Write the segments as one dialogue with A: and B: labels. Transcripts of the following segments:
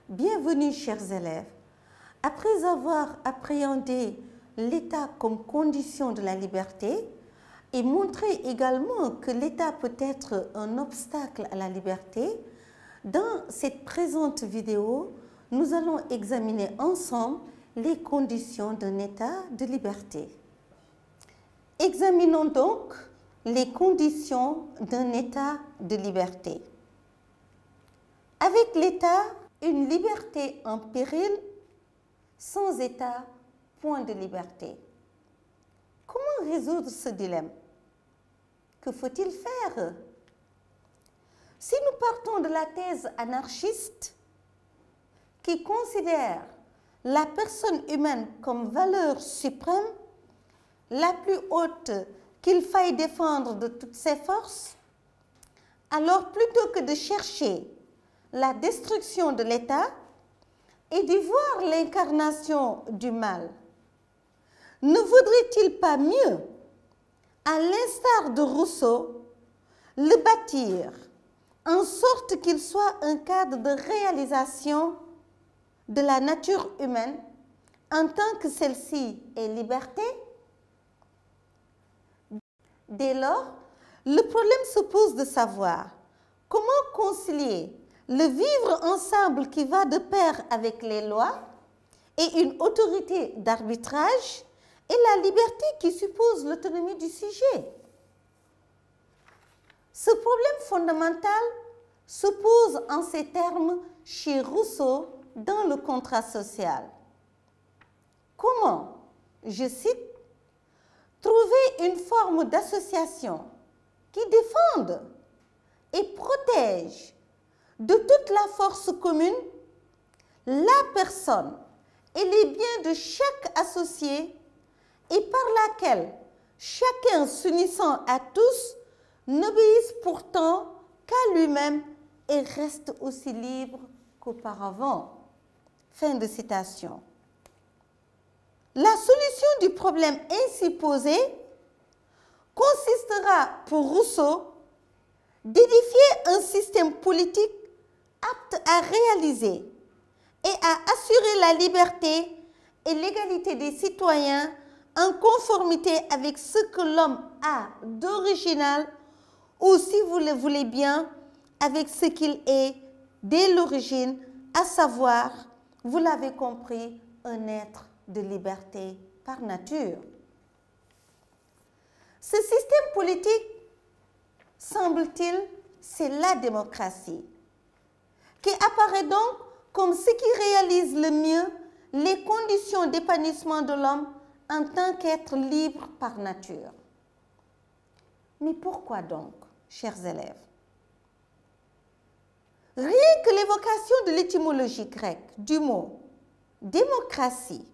A: Bienvenue, chers élèves. Après avoir appréhendé l'État comme condition de la liberté et montré également que l'État peut être un obstacle à la liberté, dans cette présente vidéo, nous allons examiner ensemble les conditions d'un État de liberté. Examinons donc les conditions d'un État de liberté. Avec l'État, une liberté en péril, sans État, point de liberté. Comment résoudre ce dilemme? Que faut-il faire? Si nous partons de la thèse anarchiste qui considère la personne humaine comme valeur suprême, la plus haute qu'il faille défendre de toutes ses forces, alors plutôt que de chercher la destruction de l'État et d'y voir l'incarnation du mal, ne vaudrait-il pas mieux, à l'instar de Rousseau, le bâtir en sorte qu'il soit un cadre de réalisation de la nature humaine en tant que celle-ci est liberté? Dès lors, le problème se pose de savoir comment concilier le vivre ensemble qui va de pair avec les lois et une autorité d'arbitrage et la liberté qui suppose l'autonomie du sujet. Ce problème fondamental se pose en ces termes chez Rousseau dans le contrat social. Comment, je cite, trouver une forme d'association qui défende et protège de toute la force commune la personne et les biens de chaque associé et par laquelle chacun s'unissant à tous n'obéisse pourtant qu'à lui-même et reste aussi libre qu'auparavant. Fin de citation. La solution du problème ainsi posé consistera pour Rousseau d'édifier un système politique apte à réaliser et à assurer la liberté et l'égalité des citoyens en conformité avec ce que l'homme a d'original ou, si vous le voulez bien, avec ce qu'il est dès l'origine, à savoir, vous l'avez compris, un être de liberté par nature. Ce système politique, semble-t-il, c'est la démocratie, qui apparaît donc comme ce qui réalise le mieux les conditions d'épanouissement de l'homme en tant qu'être libre par nature. Mais pourquoi donc, chers élèves? Rien que l'évocation de l'étymologie grecque du mot démocratie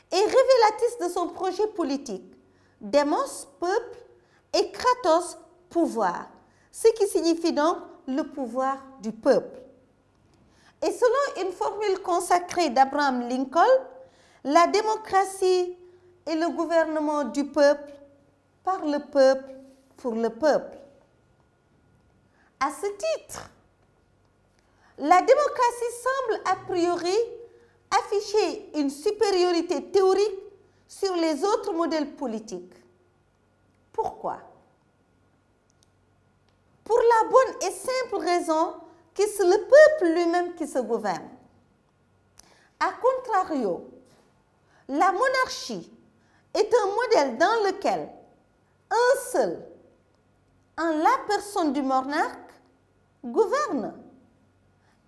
A: est révélatrice de son projet politique. Démos, peuple, et kratos, pouvoir, ce qui signifie donc le pouvoir du peuple. Et selon une formule consacrée d'Abraham Lincoln, la démocratie est le gouvernement du peuple, par le peuple, pour le peuple. À ce titre, la démocratie semble a priori afficher une supériorité théorique sur les autres modèles politiques. Pourquoi? Pour la bonne et simple raison que c'est le peuple lui-même qui se gouverne. A contrario, la monarchie est un modèle dans lequel un seul, en la personne du monarque, gouverne,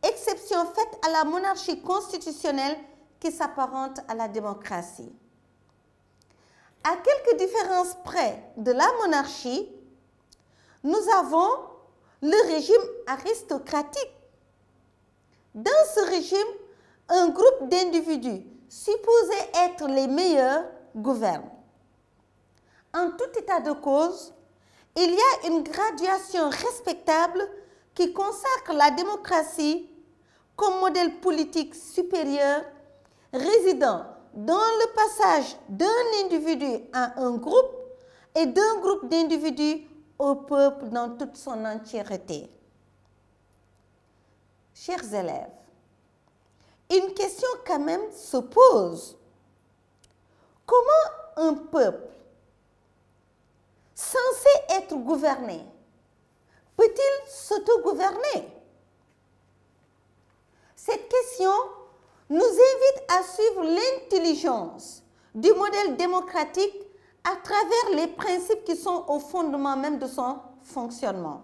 A: exception faite à la monarchie constitutionnelle qui s'apparente à la démocratie. À quelques différences près de la monarchie, nous avons le régime aristocratique. Dans ce régime, un groupe d'individus supposés être les meilleurs gouverne. En tout état de cause, il y a une graduation respectable qui consacre la démocratie comme modèle politique supérieur résidant dans le passage d'un individu à un groupe et d'un groupe d'individus au peuple dans toute son entièreté. Chers élèves, une question quand même se pose. Comment un peuple censé être gouverné peut-il s'autogouverner? Cette question nous invite à suivre l'intelligence du modèle démocratique à travers les principes qui sont au fondement même de son fonctionnement.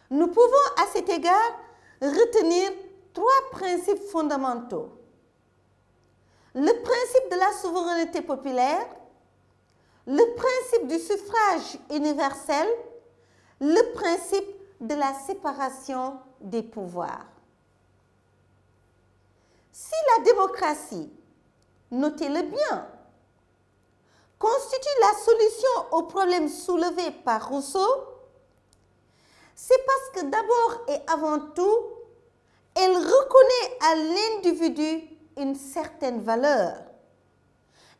A: Nous pouvons à cet égard retenir 3 principes fondamentaux. Le principe de la souveraineté populaire, le principe du suffrage universel, le principe de la séparation des pouvoirs. Si la démocratie, notez-le bien, constitue la solution aux problèmes soulevés par Rousseau, c'est parce que d'abord et avant tout, elle reconnaît à l'individu une certaine valeur.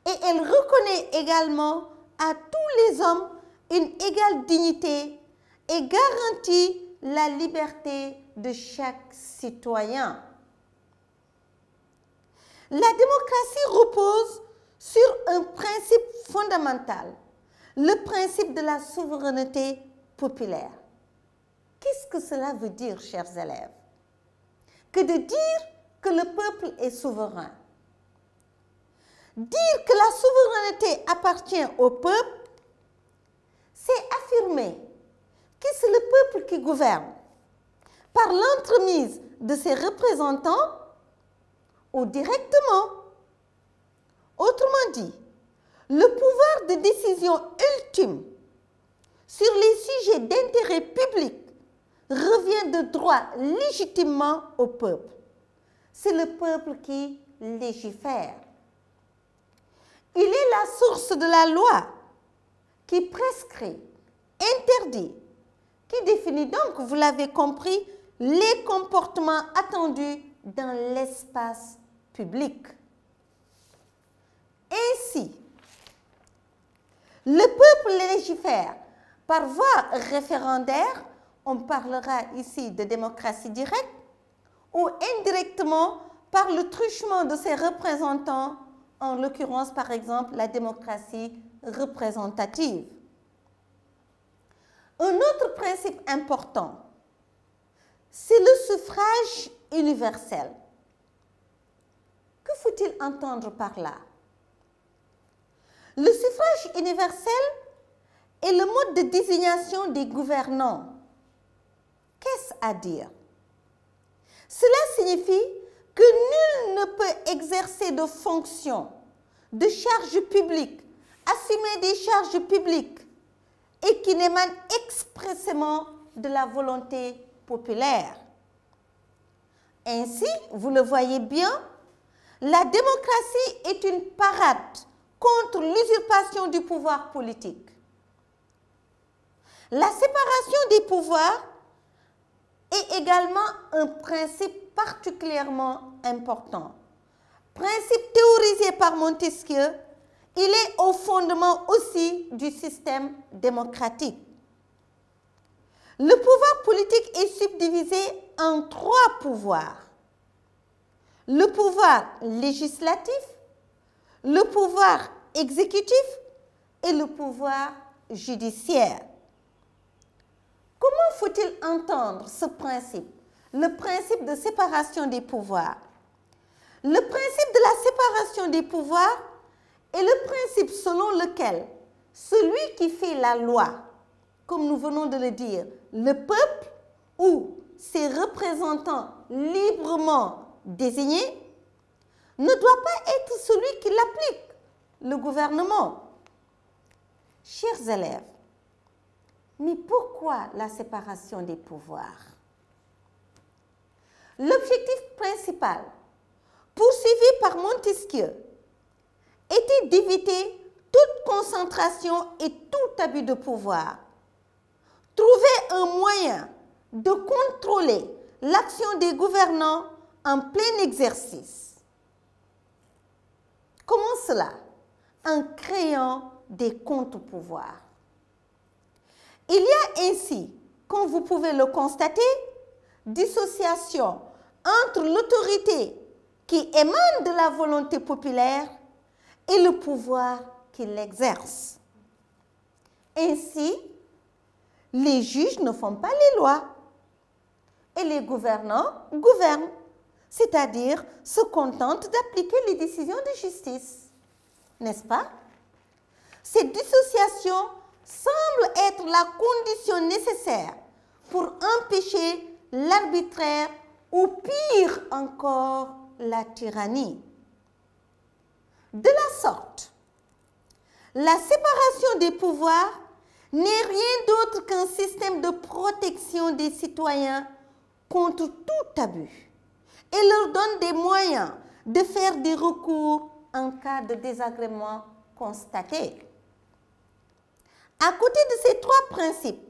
A: Et elle reconnaît également à tous les hommes une égale dignité et garantit la liberté de chaque citoyen. La démocratie repose sur un principe fondamental, le principe de la souveraineté populaire. Qu'est-ce que cela veut dire, chers élèves? Que de dire que le peuple est souverain. Dire que la souveraineté appartient au peuple, c'est affirmer que c'est le peuple qui gouverne par l'entremise de ses représentants ou directement. Autrement dit, le pouvoir de décision ultime sur les sujets d'intérêt public revient de droit légitimement au peuple. C'est le peuple qui légifère. Il est la source de la loi qui prescrit, interdit, qui définit donc, vous l'avez compris, les comportements attendus dans l'espace public. Ainsi, le peuple légifère par voie référendaire, on parlera ici de démocratie directe, ou indirectement par le truchement de ses représentants, en l'occurrence par exemple la démocratie représentative. Un autre principe important, c'est le suffrage universel. Que faut-il entendre par là? Le suffrage universel est le mode de désignation des gouvernants. Qu'est-ce à dire? Cela signifie que nul ne peut exercer de fonctions, de charges publiques, assumer des charges publiques et qui n'émanent expressément de la volonté populaire. Ainsi, vous le voyez bien, la démocratie est une parade contre l'usurpation du pouvoir politique. La séparation des pouvoirs est également un principe particulièrement important. Principe théorisé par Montesquieu, il est au fondement aussi du système démocratique. Le pouvoir politique est subdivisé en 3 pouvoirs. Le pouvoir législatif, le pouvoir exécutif et le pouvoir judiciaire. Comment faut-il entendre ce principe, le principe de séparation des pouvoirs? Le principe de la séparation des pouvoirs est le principe selon lequel celui qui fait la loi, comme nous venons de le dire, le peuple ou ses représentants librement désignés, ne doit pas être celui qui l'applique, le gouvernement. Chers élèves, mais pourquoi la séparation des pouvoirs? L'objectif principal poursuivi par Montesquieu était d'éviter toute concentration et tout abus de pouvoir. Trouver un moyen de contrôler l'action des gouvernants en plein exercice. Comment cela? En créant des contre-pouvoirs. Il y a ainsi, comme vous pouvez le constater, dissociation entre l'autorité qui émane de la volonté populaire et le pouvoir qui l'exerce. Ainsi, les juges ne font pas les lois et les gouvernants gouvernent, c'est-à-dire se contentent d'appliquer les décisions de justice. N'est-ce pas? Cette dissociation semble être la condition nécessaire pour empêcher l'arbitraire ou pire encore la tyrannie. De la sorte, la séparation des pouvoirs n'est rien d'autre qu'un système de protection des citoyens contre tout abus et leur donne des moyens de faire des recours en cas de désagrément constaté. À côté de ces trois principes,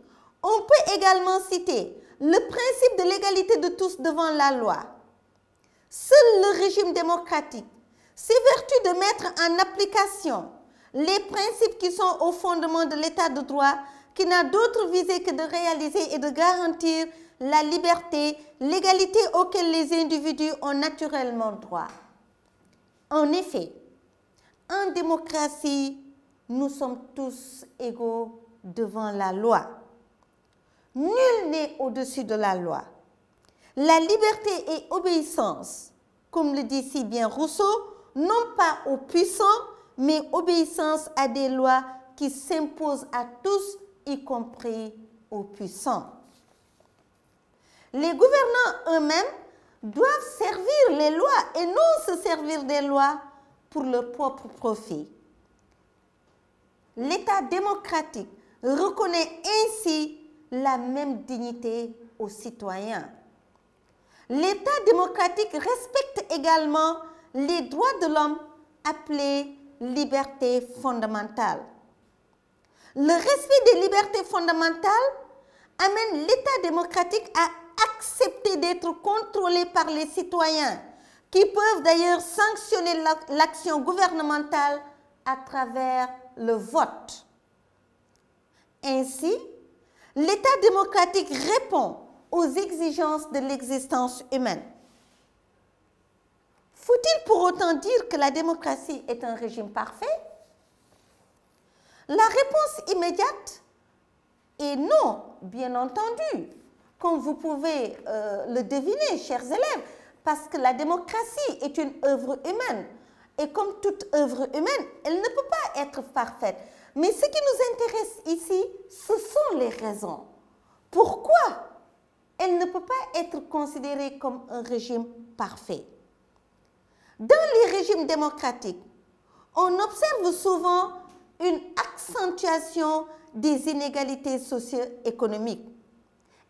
A: on peut également citer le principe de l'égalité de tous devant la loi. Seul le régime démocratique s'évertue de mettre en application les principes qui sont au fondement de l'état de droit, qui n'a d'autre visée que de réaliser et de garantir la liberté, l'égalité auxquelles les individus ont naturellement droit. En effet, en démocratie, nous sommes tous égaux devant la loi. Nul n'est au-dessus de la loi. La liberté et obéissance, comme le dit si bien Rousseau, non pas aux puissants, mais obéissance à des lois qui s'imposent à tous, y compris aux puissants. Les gouvernants eux-mêmes doivent servir les lois et non se servir des lois pour leur propre profit. L'État démocratique reconnaît ainsi la même dignité aux citoyens. L'État démocratique respecte également les droits de l'homme appelés libertés fondamentales. Le respect des libertés fondamentales amène l'État démocratique à accepter d'être contrôlé par les citoyens, qui peuvent d'ailleurs sanctionner l'action gouvernementale à travers le vote. Ainsi, l'État démocratique répond aux exigences de l'existence humaine. Faut-il pour autant dire que la démocratie est un régime parfait? La réponse immédiate est non, bien entendu, comme vous pouvez le deviner, chers élèves, parce que la démocratie est une œuvre humaine. Et comme toute œuvre humaine, elle ne peut pas être parfaite. Mais ce qui nous intéresse ici, ce sont les raisons. Pourquoi elle ne peut pas être considérée comme un régime parfait? Dans les régimes démocratiques, on observe souvent une accentuation des inégalités socio-économiques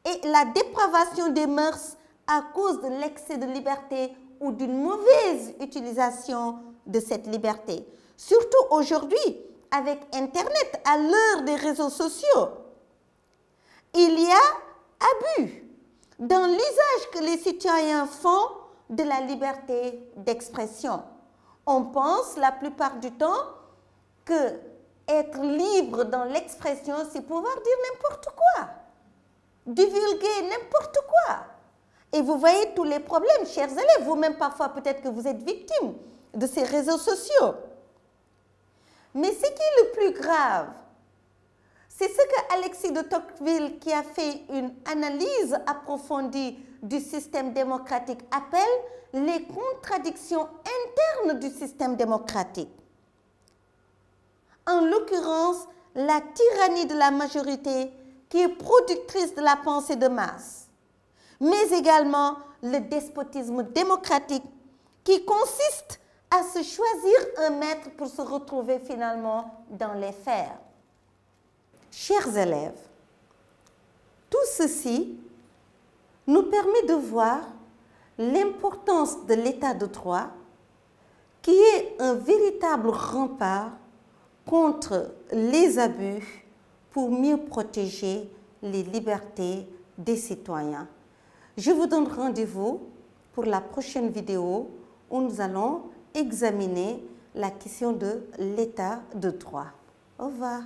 A: et la dépravation des mœurs à cause de l'excès de liberté ou d'une mauvaise utilisation de cette liberté. Surtout aujourd'hui, avec Internet, à l'heure des réseaux sociaux, il y a abus dans l'usage que les citoyens font de la liberté d'expression. On pense la plupart du temps que être libre dans l'expression, c'est pouvoir dire n'importe quoi, divulguer n'importe quoi. Et vous voyez tous les problèmes, chers élèves, vous-même parfois peut-être que vous êtes victime de ces réseaux sociaux. Mais ce qui est le plus grave, c'est ce que Alexis de Tocqueville, qui a fait une analyse approfondie du système démocratique, appelle les contradictions internes du système démocratique. En l'occurrence, la tyrannie de la majorité qui est productrice de la pensée de masse, mais également le despotisme démocratique qui consiste à se choisir un maître pour se retrouver finalement dans les fers. Chers élèves, tout ceci nous permet de voir l'importance de l'état de droit qui est un véritable rempart contre les abus pour mieux protéger les libertés des citoyens. Je vous donne rendez-vous pour la prochaine vidéo où nous allons examiner la question de l'état de droit. Au revoir.